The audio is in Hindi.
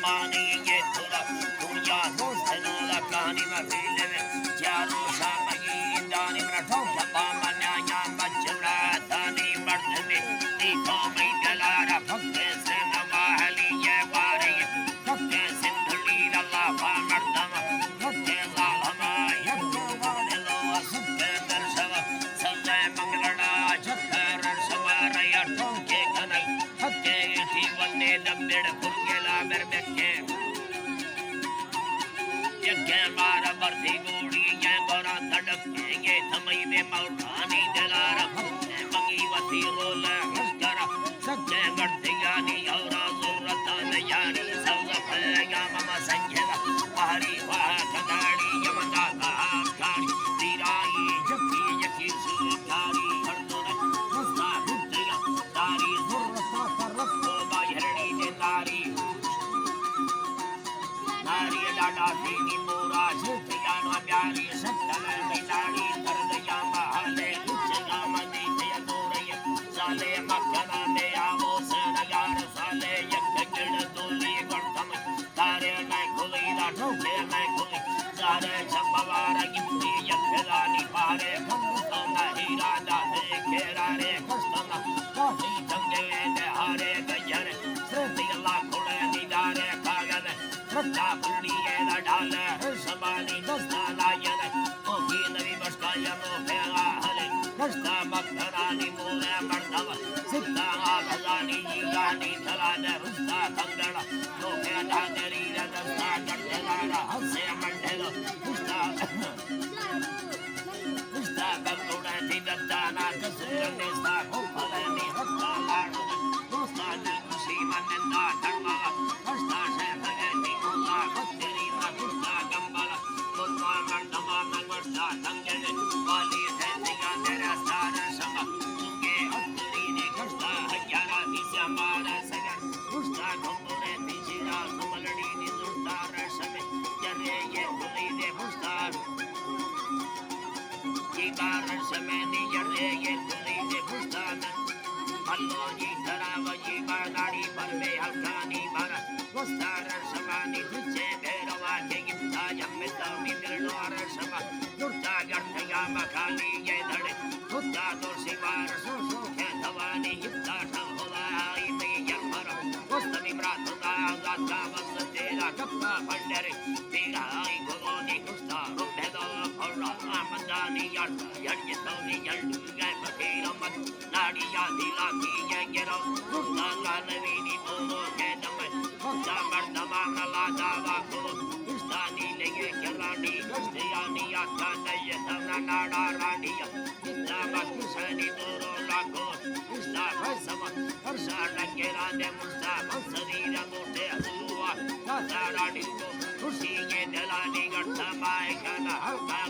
समानी ये थोड़ा दुनिया दोस्त नोला कहानी में फीले में चारों शामगी इंदानी मरठों जबा मन्या या मचुरा दानी मर्द में तीखों में गलारा भक्ते से नवाहली ये वारे भक्ते सिंधुली लल्लाफा मर्दमा भक्ते लालमा यज्ञ वाले लो सुप्ते दर्शव संजय मंगलड़ा जक्कर समारया टोंके कनई हक्के इठी वन्ने दम्बेड़ कुर्गेला बेरबेक्के यज्ञ मारा बर्दी गोड़ी ये गोरा तड़के ये थमई में मौठानी दलारा भक्ते मंगी वती रोला हस्करा सच्चे गर्दियानी औरा जुरता नयानी सौगफ या ममा संजला हरी वाह कदाड़ी यमना गाड़ी तीराई जकी यकी सुधारी हरदोने मुस्ता भुतिया दारी जुरता करको बाहरनी ने नारी नारी डाडा दीनी मोरा झुकिया ना प्यारी सत्तल निदानी करदया महले उच्चगा मनी ते अदोरय साले मक्खना ने आवो सनगार साले यक गिड़ दोली गणतम तारे नै खुली दा ठोके नै खुली सारे छपवार गिफ्ती यकरानी पारे भंगतो नहीं राजा दे खेरा रे कष्टना काफी जंगे ने हारे गयर श्रुति ला खुले निदारे कागन रट्टा पुलिये दा डाले समानी दस्ता लायन ओकी नवी बस्काया नो फेला हले दस्ता मक्खरानी मोरे मर्दव सिद्धा आगलानी गानी थलाने रुस्ता कंगड़ा नो फेला तेरी दस्ता गड्ढेला हसे मंडेलो रुस्ता कंगड़ा दी दत्ता ना कसुरने सा भोपले नी रत्ता लाडू रुस्ता दिल खुशी मनंदा धर्मा रुस्ता से भगती मोला तेरी ना रुस्ता गंबला मुर्मा मंडमा नगरसा संगे वाली है निगा तेरा सारा संग तुंगे हत्ती ने रुस्ता हजारा दिशा मारा सगर रुस्ता गंबले दिशिरा सुमलड़ी नी रुस्ता रसमे जरे ये खुली दे रुस्ता ये बार समय नी जरे ये खुली दे रुस्ता अल्लाह जी धराव जी बागाड़ी पर में हल्कानी मारा रुस्ता रसमानी तुझे बेरवा के गिफ्ता यम्मिता मिद्रलोर समा रुस्ता गढ़या मखानी ये धड़े रुस्ता तो सिवार सो के धवानी गिफ्ता ठम होला आई में यमर रुस्ता मिब्रातुगा गाता बस तेरा कप्पा भंडरे तेरा आई गोनी रुस्ता रुपे दो फौरा आमदानी यार यड़ तोनी यड़ गए फकीर मत नाड़ी या दिला की ये गिरो रुस्ता गानवीनी बोलो के दम रुस्ता मर्दमा नला दावा को रुस्ता नीले ये खिलाड़ी गस्तियानी आता नहीं तमना नाड़ा रानिया रुस्ता मकुसनी दोरो लाखो रुस्ता भसम हर्षा लगे राने रुस्ता शरीर मोटे हुआ दादा रानी को खुशी के दिलानी गट्टा माए खाना हल्का